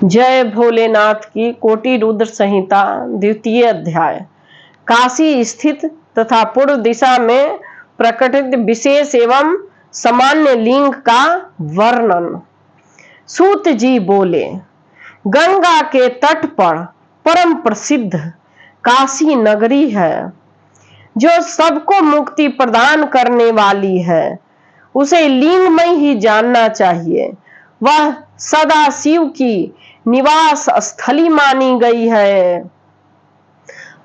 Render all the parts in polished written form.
जय भोलेनाथ की कोटि रुद्र संहिता द्वितीय अध्याय। काशी स्थित तथा पूर्व दिशा में प्रकटित विशेष एवं सामान्य लिंग का वर्णन। सूत जी बोले, गंगा के तट पर परम प्रसिद्ध काशी नगरी है, जो सबको मुक्ति प्रदान करने वाली है। उसे लिंग में ही जानना चाहिए। वह सदा शिव की निवास स्थली मानी गई है।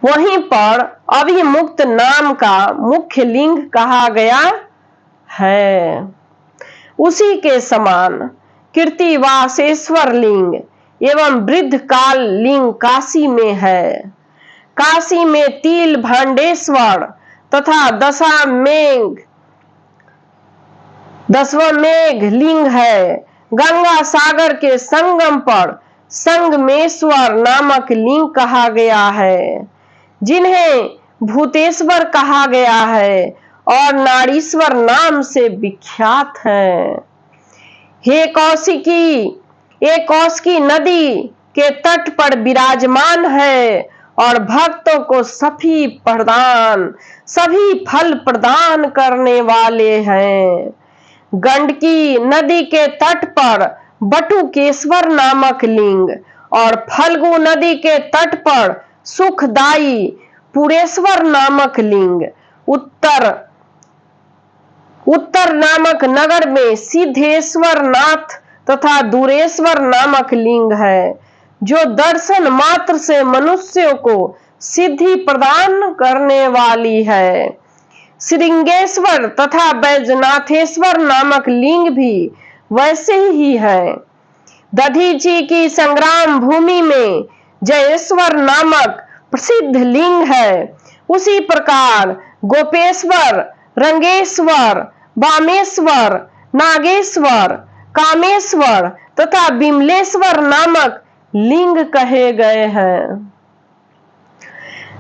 वहीं पर अभिमुक्त नाम का मुख्य लिंग कहा गया है। उसी के समान कीर्तिवासेश्वर लिंग एवं वृद्ध काल लिंग काशी में है। काशी में तिल भांडेश्वर तथा दशवमेघ लिंग है। गंगा सागर के संगम पर संगमेश्वर नामक लिंग कहा गया है, जिन्हें भूतेश्वर कहा गया है और नाड़ीश्वर नाम से विख्यात है। हे कौशिकी, एक कौशिकी नदी के तट पर विराजमान है और भक्तों को सभी फल प्रदान करने वाले हैं। गंडकी नदी के तट पर बटुकेश्वर नामक लिंग और फल्गु नदी के तट पर सुखदाई पुरेश्वर नामक लिंग, उत्तर नामक नगर में सिद्धेश्वर नाथ तथा दूरेश्वर नामक लिंग है, जो दर्शन मात्र से मनुष्यों को सिद्धि प्रदान करने वाली है। श्रृंगेश्वर तथा बैजनाथेश्वर नामक लिंग भी वैसे ही है। दधीची की संग्राम भूमि में जयेश्वर नामक प्रसिद्ध लिंग है। उसी प्रकार गोपेश्वर, रंगेश्वर, वामेश्वर, नागेश्वर, कामेश्वर तथा बिमलेश्वर नामक लिंग कहे गए हैं।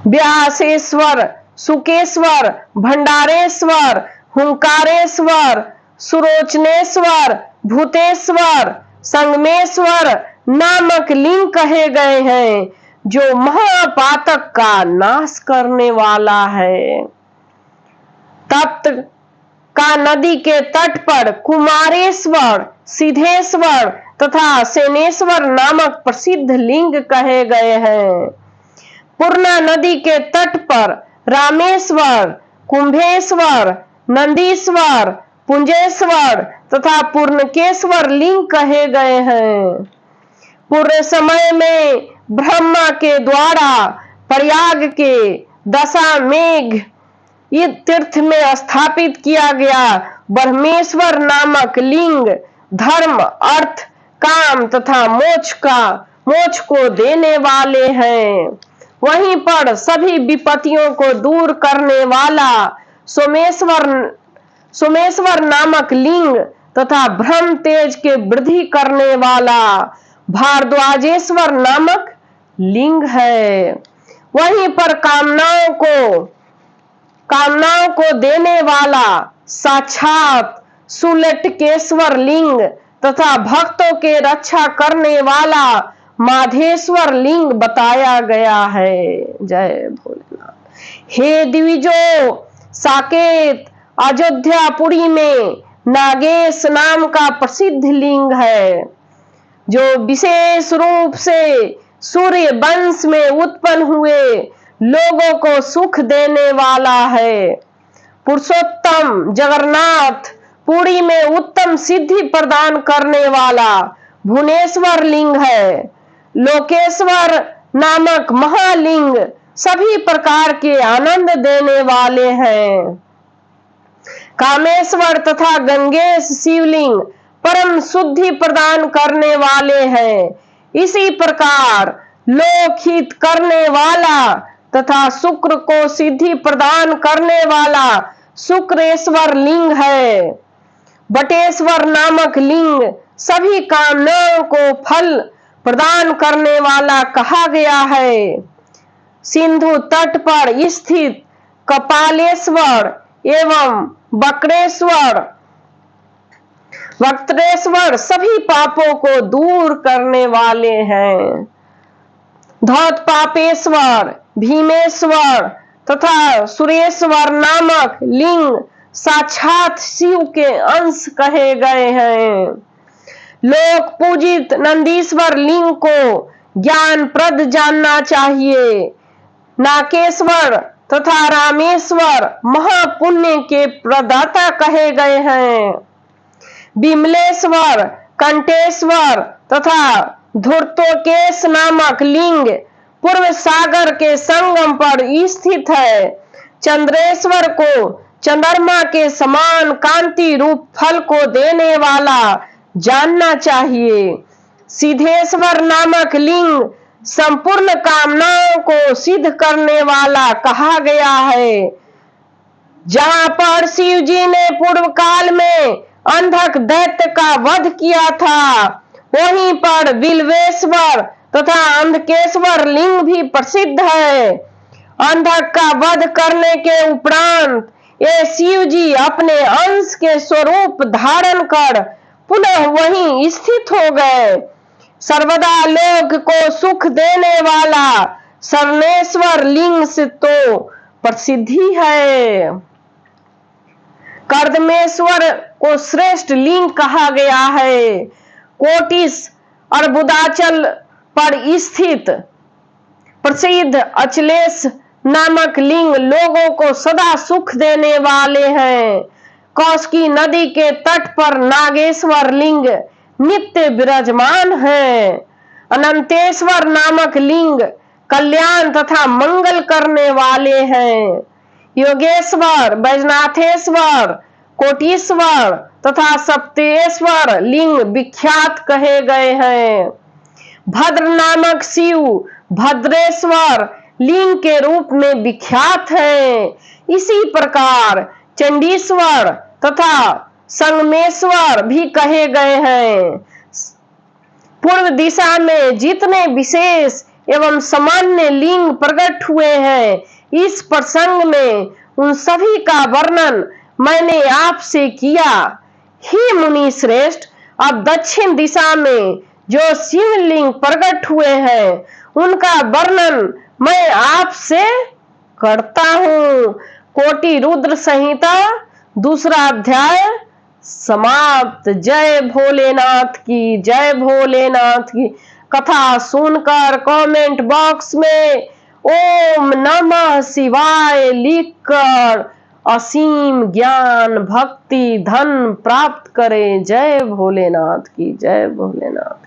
व्यासेश्वर, सुकेश्वर, भंडारेश्वर, हुंकारेश्वर, सुरोचनेश्वर, भूतेश्वर, संगमेश्वर नामक लिंग कहे गए हैं, जो महापातक का नाश करने वाला है। तप्त का नदी के तट पर कुमारेश्वर, सिद्धेश्वर तथा सेनेश्वर नामक प्रसिद्ध लिंग कहे गए हैं। पूर्णा नदी के तट पर रामेश्वर, कुंभेश्वर, नंदीश्वर, पुंजेश्वर तथा पूर्णकेश्वर लिंग कहे गए हैं। पूर्व समय में ब्रह्मा के द्वारा प्रयाग के दशामेघ तीर्थ में स्थापित किया गया ब्रह्मेश्वर नामक लिंग धर्म, अर्थ, काम तथा मोक्ष को देने वाले हैं। वहीं पर सभी विपत्तियों को दूर करने वाला सोमेश्वर नामक लिंग तथा ब्रह्म तेज के वृद्धि करने वाला भारद्वाजेश्वर नामक लिंग है। वहीं पर कामनाओं को देने वाला साक्षात सुलटकेश्वर लिंग तथा भक्तों के रक्षा करने वाला माधेश्वर लिंग बताया गया है। जय भोलेनाथ। हे द्विजो, साकेत अयोध्यापुरी में नागेश नाम का प्रसिद्ध लिंग है, जो विशेष रूप से सूर्य वंश में उत्पन्न हुए लोगों को सुख देने वाला है। पुरुषोत्तम जगन्नाथ पुरी में उत्तम सिद्धि प्रदान करने वाला भुवनेश्वर लिंग है। लोकेश्वर नामक महालिंग सभी प्रकार के आनंद देने वाले हैं। कामेश्वर तथा गंगेश शिवलिंग परम शुद्धि प्रदान करने वाले हैं। इसी प्रकार लोकहित करने वाला तथा शुक्र को सिद्धि प्रदान करने वाला शुक्रेश्वर लिंग है। बटेश्वर नामक लिंग सभी कामनाओं को फल प्रदान करने वाला कहा गया है। सिंधु तट पर स्थित कपालेश्वर एवं बकरेश्वर वक्त्रेश्वर सभी पापों को दूर करने वाले हैं। धौतपापेश्वर, भीमेश्वर तथा सुरेश्वर नामक लिंग साक्षात शिव के अंश कहे गए हैं। लोक पूजित नंदीश्वर लिंग को ज्ञानप्रद जानना चाहिए। नाकेश्वर तथा रामेश्वर महापुण्य के प्रदाता कहे गए हैं। विमलेश्वर, कंटेश्वर तथा धूर्तोकेश नामक लिंग पूर्व सागर के संगम पर स्थित है। चंद्रेश्वर को चंद्रमा के समान कांति रूप फल को देने वाला जानना चाहिए। सिद्धेश्वर नामक लिंग संपूर्ण कामनाओं को सिद्ध करने वाला कहा गया है। जहां पर शिव जी ने पूर्व काल में अंधक दैत्य का वध किया था, वहीं पर बिल्वेश्वर तथा अंधकेश्वर लिंग भी प्रसिद्ध है। अंधक का वध करने के उपरांत ये शिव जी अपने अंश के स्वरूप धारण कर पुनः वहीं स्थित हो गए। सर्वदा लोक को सुख देने वाला शरणेश्वर लिंग से तो प्रसिद्धि है। कर्दमेश्वर को श्रेष्ठ लिंग कहा गया है। कोटिस अर्बुदाचल पर स्थित प्रसिद्ध अचलेश नामक लिंग लोगों को सदा सुख देने वाले हैं। कौशिकी नदी के तट पर नागेश्वर लिंग नित्य विराजमान है। अनंतेश्वर नामक लिंग कल्याण तथा मंगल करने वाले हैं। योगेश्वर, बैजनाथेश्वर, कोटीश्वर तथा सप्तेश्वर लिंग विख्यात कहे गए हैं। भद्र नामक शिव भद्रेश्वर लिंग के रूप में विख्यात है। इसी प्रकार चंडीश्वर तथा संगमेश्वर भी कहे गए हैं। पूर्व दिशा में जितने विशेष एवं सामान्य लिंग प्रकट हुए हैं, इस प्रसंग में उन सभी का वर्णन मैंने आपसे किया। हे मुनि श्रेष्ठ, अब दक्षिण दिशा में जो शिवलिंग प्रकट हुए हैं, उनका वर्णन मैं आपसे करता हूँ। कोटि रुद्र संहिता 2 अध्याय समाप्त। जय भोलेनाथ की, जय भोलेनाथ की। कथा सुनकर कमेंट बॉक्स में ओम नमः शिवाय लिखकर असीम ज्ञान भक्ति धन प्राप्त करें। जय भोलेनाथ की, जय भोलेनाथ।